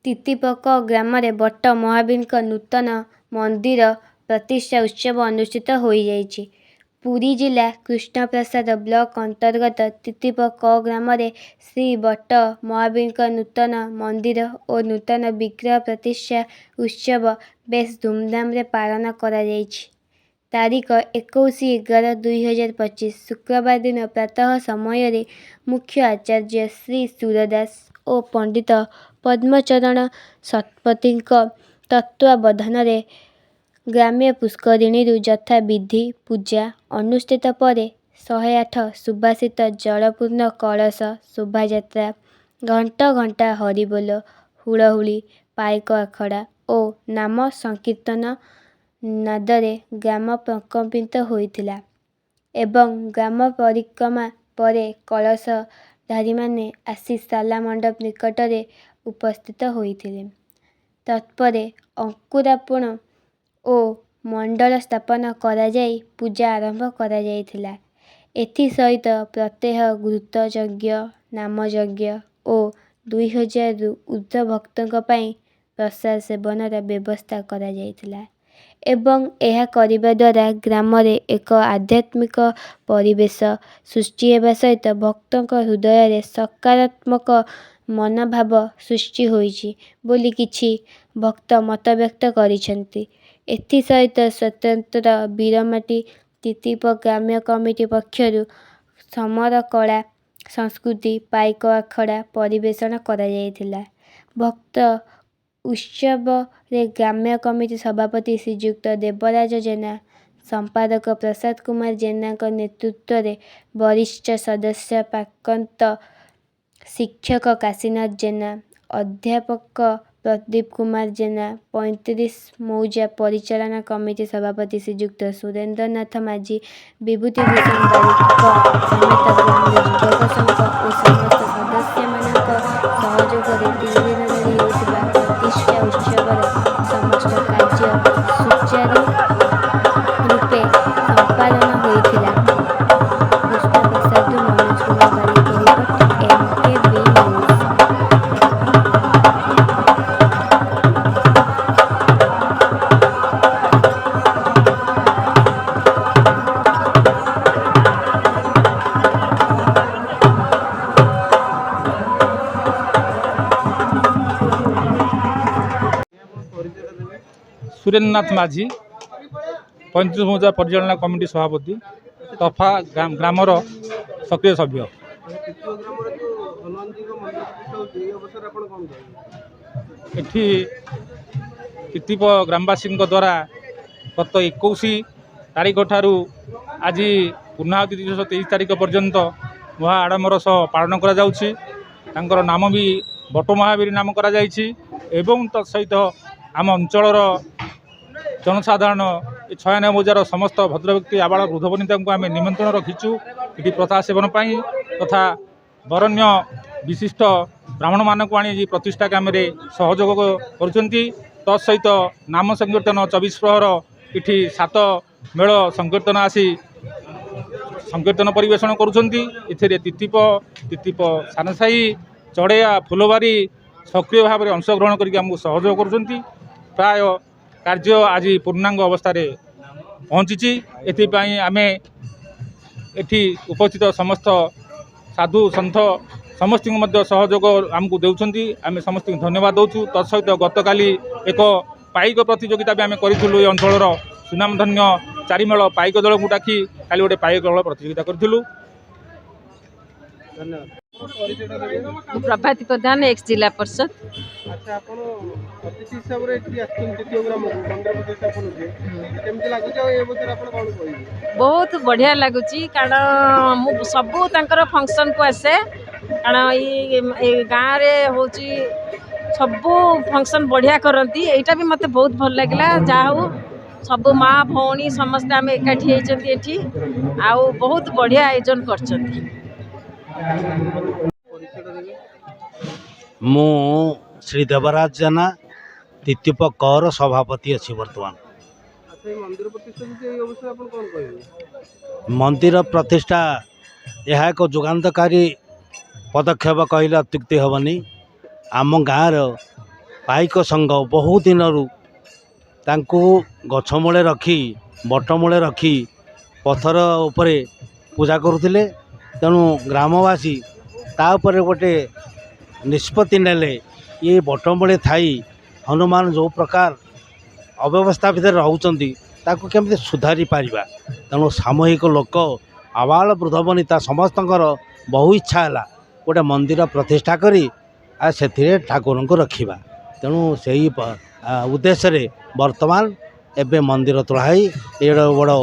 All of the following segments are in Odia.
ତିତିପକ ଗ୍ରାମରେ ବଟ ମହାବୀରଙ୍କ ନୂତନ ମନ୍ଦିର ପ୍ରତିଷ୍ଠା ଉତ୍ସବ ଅନୁଷ୍ଠିତ ହୋଇଯାଇଛି। ପୁରୀ ଜିଲ୍ଲା କୃଷ୍ଣପ୍ରସାଦ ବ୍ଲକ ଅନ୍ତର୍ଗତ ତିତିପକ ଗ୍ରାମରେ ଶ୍ରୀ ବଟ ମହାବୀରଙ୍କ ନୂତନ ମନ୍ଦିର ଓ ନୂତନ ବିଗ୍ରହ ପ୍ରତିଷ୍ଠା ଉତ୍ସବ ବେଶ ଧୁମଧାମରେ ପାଳନ କରାଯାଇଛି। ତାରିଖ 21/11/2025 ଶୁକ୍ରବାର ଦିନ ପ୍ରାତଃ ସମୟରେ ମୁଖ୍ୟ ଆଚାର୍ଯ୍ୟ ଶ୍ରୀ ସୁରଦାସ ଓ ପଣ୍ଡିତ ପଦ୍ମଚରଣ ଶତପଥୀଙ୍କ ତତ୍ତ୍ୱାବଧାନରେ ଗ୍ରାମ୍ୟ ପୁଷ୍କରିଣୀରୁ ଯଥାବିଧି ପୂଜା ଅନୁଷ୍ଠିତ ପରେ 108 ସୁବାସିତ ଜଳପୂର୍ଣ୍ଣ କଳସ ଶୋଭାଯାତ୍ରା, ଘଣ୍ଟ ଘଣ୍ଟା ହରିବୋଲ, ହୁଳହୁଳି, ପାଇକ ଆଖଡ଼ା ଓ ନାମ ସଂକୀର୍ତ୍ତନ ନାଦରେ ଗ୍ରାମ ପ୍ରକମ୍ପିତ ହୋଇଥିଲା ଏବଂ ଗ୍ରାମ ପରିକ୍ରମା ପରେ କଳସଧାରୀମାନେ ଆସି ଶାଲା ମଣ୍ଡପ ନିକଟରେ ଉପସ୍ଥିତ ହୋଇଥିଲେ। ତତ୍ପରେ ଅଙ୍କୁରାର୍ପଣ ଓ ମଣ୍ଡଳ ସ୍ଥାପନ କରାଯାଇ ପୂଜା ଆରମ୍ଭ କରାଯାଇଥିଲା। ଏଥିସହିତ ପ୍ରତ୍ୟହ ଘୃତ ଯଜ୍ଞ, ନାମ ଯଜ୍ଞ ଓ 2000ରୁ ଊର୍ଦ୍ଧ୍ୱ ଭକ୍ତଙ୍କ ପାଇଁ ପ୍ରସାଦ ସେବନର ବ୍ୟବସ୍ଥା କରାଯାଇଥିଲା ଏବଂ ଏହା କରିବା ଦ୍ୱାରା ଗ୍ରାମରେ ଏକ ଆଧ୍ୟାତ୍ମିକ ପରିବେଶ ସୃଷ୍ଟି ହେବା ସହିତ ଭକ୍ତଙ୍କ ହୃଦୟରେ ସକାରାତ୍ମକ ମନୋଭାବ ସୃଷ୍ଟି ହୋଇଛି ବୋଲି କିଛି ଭକ୍ତ ମତବ୍ୟକ୍ତ କରିଛନ୍ତି। ଏଥିସହିତ ସ୍ୱତନ୍ତ୍ର ବୀରମାଟି ତିତିପ ଗ୍ରାମ୍ୟ କମିଟି ପକ୍ଷରୁ ସମର କଳା ସଂସ୍କୃତି ପାଇକ ଆଖଡ଼ା ପରିବେଷଣ କରାଯାଇଥିଲା। ଭକ୍ତ ଉତ୍ସବରେ ଗ୍ରାମ୍ୟ କମିଟି ସଭାପତି ଶ୍ରୀଯୁକ୍ତ ଦେବରାଜ ଜେନା, ସମ୍ପାଦକ ପ୍ରସାଦ କୁମାର ଜେନାଙ୍କ ନେତୃତ୍ୱରେ ବରିଷ୍ଠ ସଦସ୍ୟ ପ୍ରାକ୍ତନ ଶିକ୍ଷକ କାଶୀନାଥ ଜେନା, ଅଧ୍ୟାପକ ପ୍ରଦୀପ କୁମାର ଜେନା, 35 ମୌଜା ପରିଚାଳନା କମିଟି ସଭାପତି ଶ୍ରୀଯୁକ୍ତ ସୁରେନ୍ଦ୍ରନାଥ ମାଝୀ, ବିଭୂତିଭୂଷଣ ବାରିକ ସମେତ ଗ୍ରାମ୍ୟ ଯୁବକ ସଂଘ ଓ ସମସ୍ତ ସଦସ୍ୟମାନଙ୍କ ସହଯୋଗରେ 3 ଦିନ ଧରି ହେଉଥିବା ପ୍ରତିଷ୍ଠା ଉତ୍ସବର ସମସ୍ତ କାର୍ଯ୍ୟ ସୁଚାରୁ ରୂପେ ସମ୍ପାଦନ ହୋଇଥିଲା। କୃଷ୍ଣପ୍ରସାଦରୁ Manoj Kumar Barik report, MKB news. Surendranath Majhi 35 मौजा परिचालना कमिटी सभापति तथा ग्रामर सक्रिय सभ्य। एठी तितिप ग्रामवासी द्वारा गत 21 तारीख ठारू आज पूर्णाहुति दिवस 23 तारीख पर्यंत महा आडम्बर सह पालन करा जाउछि। तांकर नाम भी बट महावीर नाम करा जाइछि एवं तत्सहित आम अंचलर जनसाधारण 96 मौजार समस्त भद्र व्यक्ति आबाल वृद्ध वनिता को आम निमंत्रण रखीचु ये प्रसाद सेवन पाई तथा बरण्य विशिष्ट ब्राह्मण मानक आनी प्रतिष्ठा काम सहयोग करुँच। तत्सहित नाम संकीर्तन 24 प्रहर इठी 7 मेल संकीर्तन आसी संकीर्तन परिवेषण करुँच। तितिप सानसाही चढ़ैया फुलबारी सक्रिय भाव में अंशग्रहण करके आमको सहयोग करुँच। प्राय कार्य आज पूर्णांग अवस्था पहुँची। एथिपाई आमे एठी उपस्थित समस्त साधु सन्थ समस्त सहयोग आमको देउछंती। आमे समस्त धन्यवाद दौचु। तत्सहित गतकाली एक पाइक प्रतियोगिता भी आम करूँ। अंचल सुनामधन्य 4 मेल पाइक दल को डाकी काली गोटे पाइक दल प्रतियोगिता करूँ। प्रभाती प्रधान एक्स जिला परिषद। अच्छा आपण अतिथि हिसाब रे एठी आछन द्वितीय ग्राम मंडल प्रतिष्ठा करूचे केमति लागुछ ए बतर आपण कोन कहिबे? बहुत बढ़िया लगुची कारण मु सब तांकर फंक्शन को आसे कारण ई गाँव रे होची सब फंक्शन बढ़िया करती। एटा भी मते बहुत भल लागला। जा हो सब माँ भौणी समस्त आम एकाठी होती एठी आउ बहुत बढ़िया आयोजन करछंती। मु श्री देवराज जेना तितिप कौर सभापति अच्छी बर्तमान। मंदिर प्रतिष्ठा यह एक जुगान्तकारी पदक्षेप कहले अत्युक्ति हेनी। आम गाँव ପାଇକ ସଂଘ ବହୁ ଦିନରୁ ତାଙ୍କୁ ଗଛ ମୂଳେ ରଖି ବଟ ମୂଳେ ରଖି ପଥର ଉପରେ ପୂଜା କରୁଥିଲେ। ତେଣୁ ଗ୍ରାମବାସୀ ତା ଉପରେ ଗୋଟେ ନିଷ୍ପତ୍ତି ନେଲେ ଏ ବଟମୂଳେ ଥାଇ ହନୁମାନ ଯେଉଁ ପ୍ରକାର ଅବ୍ୟବସ୍ଥା ଭିତରେ ରହୁଛନ୍ତି ତାକୁ କେମିତି ସୁଧାରି ପାରିବା। ତେଣୁ ସାମୂହିକ ଲୋକ ଆବାଳ ବୃଦ୍ଧ ବନିତା ସମସ୍ତଙ୍କର ବହୁ ଇଚ୍ଛା ହେଲା ଗୋଟେ ମନ୍ଦିର ପ୍ରତିଷ୍ଠା କରି ଆଉ ସେଥିରେ ଠାକୁରଙ୍କୁ ରଖିବା। ତେଣୁ ସେହି ଉଦ୍ଦେଶ୍ୟରେ ବର୍ତ୍ତମାନ ଏବେ ମନ୍ଦିର ତୋଳା ହେଇ ଏଡ଼େ ବଡ଼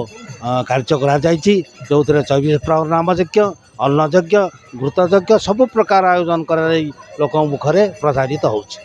କାର୍ଯ୍ୟ କରାଯାଇଛି, ଯେଉଁଥିରେ 24 ପ୍ରହର ନାମ ଯଜ୍ଞ, ଅନ୍ନ ଯଜ୍ଞ, ଘୃତ ଯଜ୍ଞ ସବୁ ପ୍ରକାର ଆୟୋଜନ କରାଯାଇ ଲୋକଙ୍କ ମୁଖରେ ପ୍ରଚାରିତ ହେଉଛି।